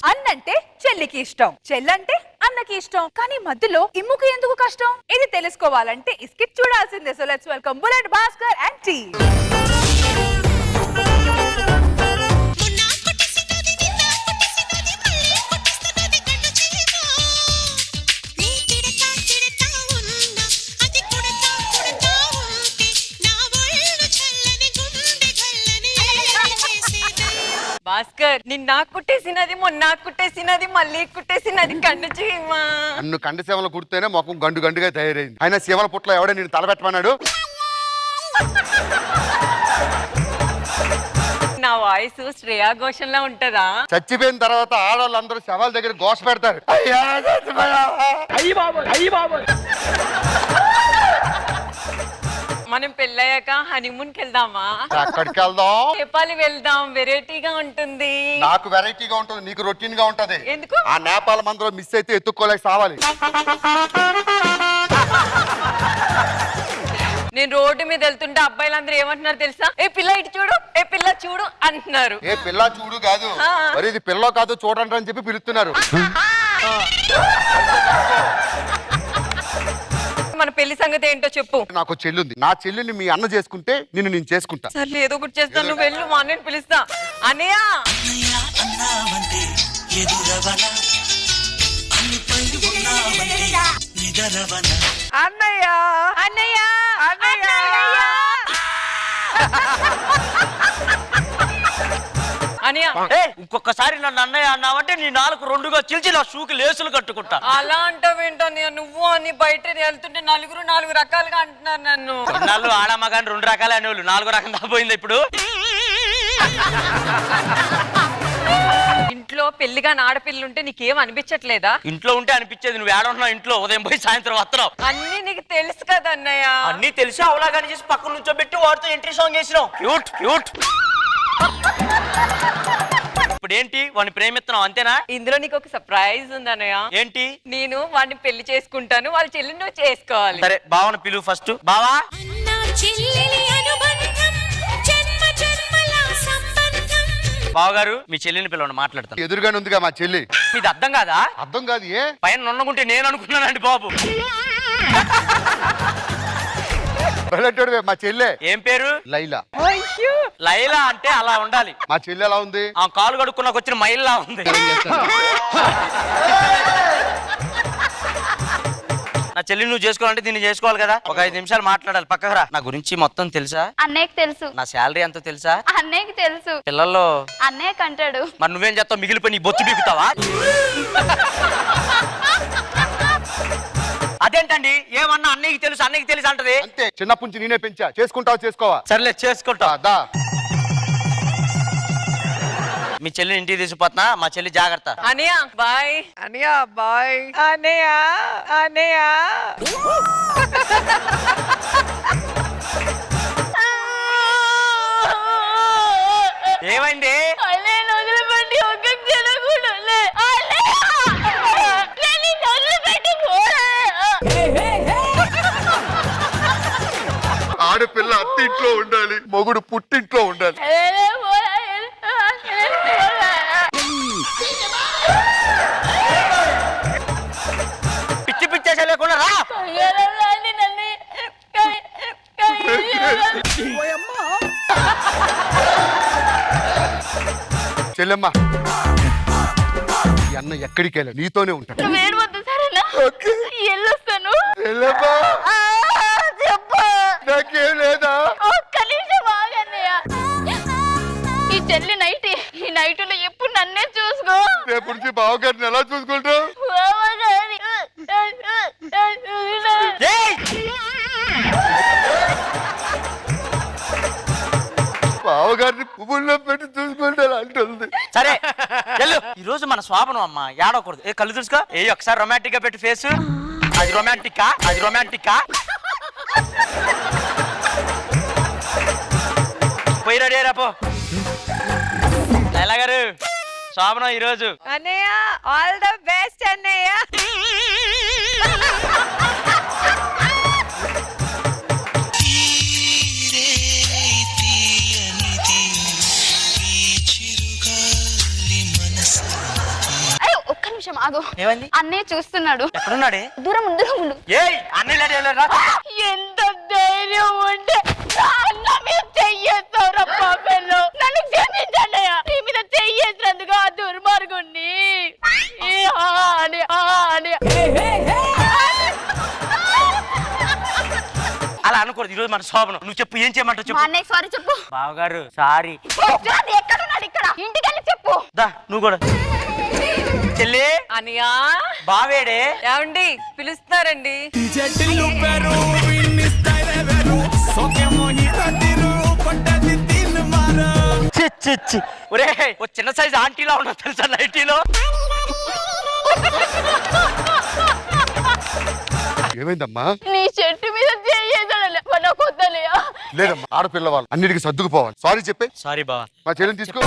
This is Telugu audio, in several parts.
అన్నంటే చెల్లికి ఇష్టం, చెల్లంటే అన్నకి ఇష్టం. కానీ మధ్యలో ఇమ్ముకి ఎందుకు కష్టం? ఇది తెలుసుకోవాలంటే ఈ స్కిట్ చూడాల్సిందే. So let's welcome bullet Bhaskar and team. Bhaskar, నిన్న కుట్టేసినది, మొన్న కుట్టేసినది, మళ్ళీ కుట్టేసినది కండు చీమా. నన్ను కండు సేవలు కుడితేనే మొఖం గండు గండుగా తయారైంది. ఆయన శివల పుట్ల ఎవడే నేను తలపెట్టమన్నాడు? నా వాయిస్ శ్రేయా ఘోషల్లా ఉంటదా? చచ్చిపోయిన తర్వాత ఆడవాళ్ళందరూ శవాల దగ్గర ఘోష పెడతారు. మనం పెళ్ళయ్యాక హనీమూన్ కి వెళ్దామా? అక్కడికి వెళ్దాం. నేపాల్ వెళ్దాం, వెరైటీగా ఉంటుంది. నాకు వెరైటీగా ఉంటుంది, నీకు రొటీన్ గా ఉంటది. ఎందుకు? ఆ నేపాల్ మందులో మిస్ అయితే ఎత్తుక్కోలేక సావాలి. నేను రోడ్డు మీద వెళ్తుంటే అబ్బాయిలందరూ ఏమంటున్నారు తెలుసా? ఏ పిల్ల ఇటు చూడు, ఏ పిల్ల చూడు అంటున్నారు. ఏ పిల్ల చూడు కాదు, మరి ఇది పిల్ల కాదు చూడండి అని చెప్పి పిలుస్తున్నారు. మన పెళ్లి సంగతి ఏంటో చెప్పు. నాకు చెల్లుంది, నా చెల్లిని మీ అన్న చేసుకుంటే నిన్ను నేను చేసుకుంటా. సర్లే, ఏదో ఒకటి చేస్తాను, నువ్వు వెళ్ళు. మా అన్నని పిలుస్తా. అన్నయ్య అన్నయ్య అన్నయ్య అన్నయ్య, ఇంకొకసారి నన్ను అన్నయ్య అన్నావంటే నీ నాలుగు రెండుగా చిల్చి నా షూకి లేసులు కట్టుకుంటా. అలా అంటావేంటో నువ్వు అని బయట వెళ్తుంటే నలుగురు నాలుగు రకాలుగా అంటున్నారు నన్ను. కొన్నాళ్ళు ఆడమగాని రెండు రకాలు అనేవాళ్ళు, నాలుగో రకం దాపోయింది ఇప్పుడు. ఇంట్లో పెళ్లిగా ఆడపిల్లలు ఉంటే నీకేం అనిపించట్లేదా? ఇంట్లో ఉంటే అనిపించేది, నువ్వు ఏడున్నావు ఇంట్లో, ఉదయం పోయి సాయంత్రం వస్తున్నావు. అన్ని నీకు తెలుసు కదా అన్నయ్య. అన్ని తెలిసి అవలాగాని చేసి పక్కన నుంచో పెట్టి వాడితో ఎంట్రీ సాంగ్ వేసినావు. Cute cute. ఇప్పుడు ఏంటి, వాడిని ప్రేమిస్తున్నావు అంతేనా? ఇందులో నీకు ఒక సర్ప్రైజ్ ఉంది అన్నయ్య. ఏంటి? నేను వాడిని పెళ్లి చేసుకుంటాను, వాళ్ళ చెల్లిని నువ్వు చేసుకోవాలి. సరే, బావను పిలువు ఫస్ట్. బావా, బావగారు మీ చెల్లిని పిలవండి, మాట్లాడతాను. ఎదురుగానే ఉందిగా మా చెల్లి. ఇది అర్థం కాదా? అర్థం కాదు. ఏ పైన నొన్నగుంటే నేను అనుకున్నానండి బాబు. మా చెల్లె. ఏం పేరు? లైలా. లైలా అంటే అలా ఉండాలి. మా చెల్లి ఎలా ఉంది? ఆ కాలు కడుక్కున్నాకు వచ్చిన మైల్లా ఉంది. నా చెల్లి నువ్వు చేసుకోవాలంటే దీన్ని చేసుకోవాలి కదా. ఒక 5 నిమిషాలు మాట్లాడాలి. పక్కకు రా. నా గురించి మొత్తం తెలుసా? అన్నయ్యకి తెలుసు. నా శాలరీ ఎంతో తెలుసా? అన్నయ్యకి తెలుసు. పిల్లల్లో అన్నయ్య కంటాడు. మరి నువ్వేం చేస్తావు? మిగిలిపోయి నీ బొచ్చు బీగుతావా? అదేంటండి, ఏమన్నా అన్నయ్యకి తెలుసు అన్నయ్యకి తెలుసు అంటది. అంతే, చిన్నప్పటి నుంచి నేనే పెంచా. చేసుకుంటావా? చేసుకోవా? సర్లే చేసుకుంటా. దా. మీ చెల్లిని ఇంటికి తీసుకుపోతున్నా. మా చెల్లి జాగ్రత్త. అన్నయ్య బాయ్. అన్నయ్య బాయ్. అన్నయ్య అన్నయ్య ఏమైంది? ఆడపిల్ల అత్తింట్లో ఉండాలి, మొగుడు పుట్టింట్లో ఉండాలి. పిచ్చి పిచ్చేసే లేకుండా రా. చెల్లెమ్మ, ఈ అన్న ఎక్కడికి వెళ్ళా, నీతోనే ఉంటాడు. నాకేం లేదా? ఈ చెల్లి నైట్, ఈ నైట్లో ఎప్పుడు నన్నే చూసుకో. రేపు నుంచి బావగారిని ఎలా చూసుకుంటావు? బావగారిని పువ్వుల్లో పెట్టి చూసుకుంటారు అంటుంది. సరే ఈ రోజు మన స్వాపనం అమ్మా, ఏడవకూడదు. ఏ కళ్ళు చూసుకో. ఏ ఒకసారి రొమాంటిక్ గా పెట్టి ఫేస్. అది రొమాంటిక్, అది రొమాంటిక్. పోయి రెడీ రాపో. లైలా గారు, స్వాపనం ఈ రోజు. అన్నయ్య ఆల్ ద బెస్ట్ అన్నయ్య. ఆగు. ఏమైంది? అన్నయ్య చూస్తున్నాడు. ఎక్కడున్నాడే? దూరం ఉండు, దూరం ఉండు. ఏయ్ అన్నయ్య ఎంత ధైర్యం ఉంటే అన్న మీద చెయ్యేస్తావురా పాపల్లో. నన్ను క్షమించండి. నీ మీద చెయ్యేసినందుకు ఆ దుర్మార్గుణ్ణి. అలా అనకూడదు. ఈరోజు మన శోభనం. నువ్వు చెప్పు, ఏం చేయమంటావు చెప్పు. మా అన్నయ్య సారీ చెప్పు. బావగారు సారీ. ఎక్కడున్నాడు? ఇక్కడ. ఇంటికి వెళ్ళి చెప్పు. దా నువ్వు కూడా. చెల్లి అనియా బావేడే? ఏమండి పిలుస్తున్నారండి. ఒరే ఓ చిన్న సైజ్ ఆంటీలా ఉన్నా తెలుసా నైటీలో. ఏమైందమ్మా? నీ చెట్టు మీద చెయ్యేసాడలే. నాకు వద్దలేయా. లేదమ్మా, ఆడపిల్ల వాళ్ళు అన్నిటికీ సర్దుకుపోవాలి. సారీ చెప్పే. సారీ బావా. మా చెల్లిని తీసుకో.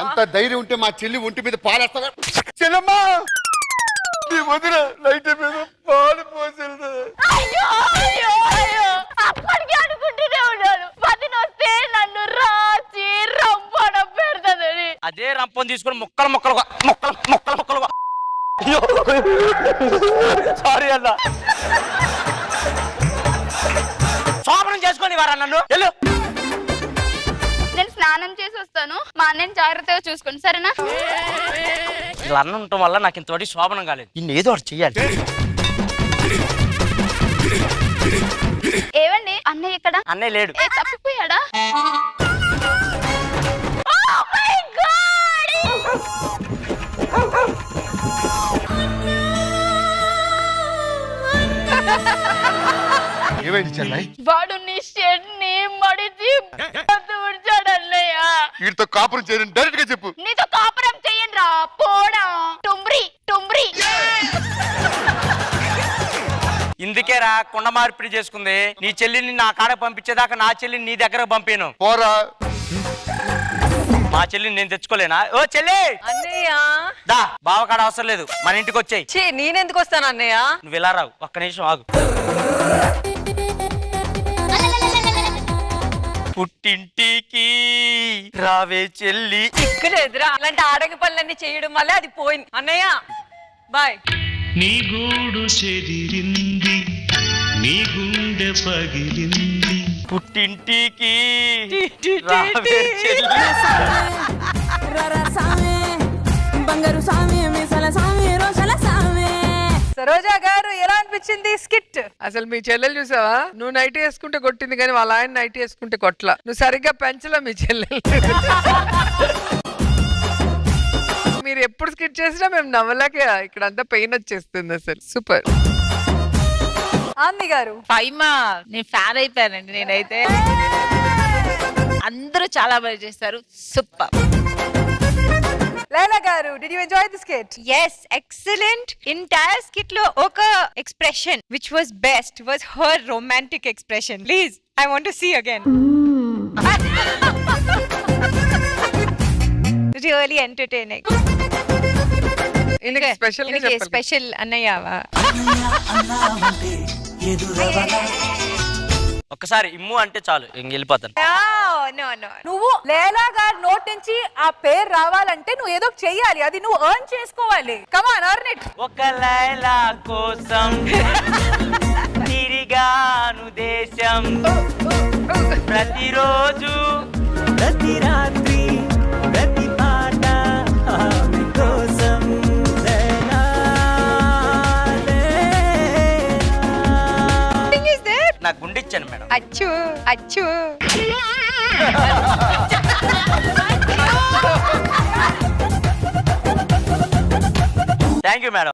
ఎంత ధైర్యం ఉంటే మా చెల్లి ఒంటి మీద పాలేస్తా. చెల్లమ్మా నీ వదిన లైట్ మీద పాలు పోసేది. అప్పటికి అనుకుంటూనే ఉన్నాను వస్తే నన్ను రాచి రంపడం పెడతాదని. అదే రంపం తీసుకుని ముక్కలు ముక్కలుగా ముక్కలు ముక్కలు ముక్కలుగా. సారీ అన్న. శోభనం చేసుకొని వారా నన్ను. వెళ్ళు. నేను స్నానం చేసి వస్తాను. మా అన్నని జాగ్రత్తగా చూసుకోండి సరేనా? ఇలా అన్న ఉండటం వల్ల నాకు ఇంతటి శోభనం కాలేదు. ఇన్ని ఏదో ఒకటి చెయ్యాలి. ఏవండి అన్నయ్య ఇక్కడ? అన్నయ్య లేడు. తప్పిపోయాడా? ఏమైంది చెల్లాయి? వాడు నీ షెడ్ ని మడిచి తుడిచాడన్నయ్య. వీటితో కాపురం చేయని డైరెక్ట్ గా చెప్పు. నీతో కాపురం చెయ్యను రా పోడా టుంబ్రి టుంబ్రి. ఇందుకేరా కుండ మార్పిడి చేసుకుంది. నీ చెల్లిని నా కాడ పంపించేదాకా నా చెల్లిని నీ దగ్గర పంపాను. పోరా. మా చెల్లిని నేను తెచ్చుకోలేనా? ఓ చెల్లి అన్నయ్య దా బావ కాడ అవసరం లేదు, మన ఇంటికి వచ్చాయి. ఛీ నేనెందుకు వస్తాను అన్నయ్య? నువ్వు ఇలా రావు, ఒక్క నిమిషం ఆగు. పుట్టింటికి రావే చెల్లి. ఇక్కడ ఎదురా అలాంటి ఆడగ పనులన్నీ చేయడం వల్ల అది పోయింది అన్నయ్య. బాయ్. నీ గూడు చెదిరింది, నీ గుండె పగిలింది. పుట్టింటికి రావే చెల్లి. సరోజా గారు ఎలా అనిపించింది స్కిట్? అసలు మీ చెల్లెలు చూసావా? నువ్వు నైట్ వేసుకుంటే కొట్టింది కానీ వాళ్ళ ఆయన నైట్ వేసుకుంటే కొట్ల. నువ్వు సరిగ్గా పెంచలా మీ చెల్లెలు. మీరు ఎప్పుడు స్కిట్ చేసినా మేము నవ్వలేక ఇక్కడ అంతా పెయిన్ వచ్చేస్తుంది. అసలు సూపర్. ఆంది గారు పైమా నేను ఫ్యాన్ అయిపోయానండి. నేనైతే అందరూ చాలా బాగా చేస్తారు. సూపర్. లైలా గారు did you enjoy the skit? Yes, excellent. Entire skit lo oka expression which was best was her romantic expression. Please, I want to see again. Really entertaining. ఇనకి స్పెషల్ గా చెప్పాలి. స్పెషల్ అన్నయ్యవా? ఒక్కసారి ఇమ్ము అంటే చాలు ఇంక వెళ్ళిపోతాను. No, no. నువ్వు లైలా గారి నోట్ నుంచి ఆ పేరు రావాలంటే నువ్వు ఏదో చెయ్యాలి. అది నువ్వు ఎర్న్ చేసుకోవాలి. Come on, earn it. ఒక లైలా కోసం తిరిగాను దేశం, ప్రతిరోజు ప్రతి రాత్రి ప్రతి పాట ఆమె కోసం. నాకు గుండిచ్చాను మేడం. అచ్చు అచ్చు. Thank you madam.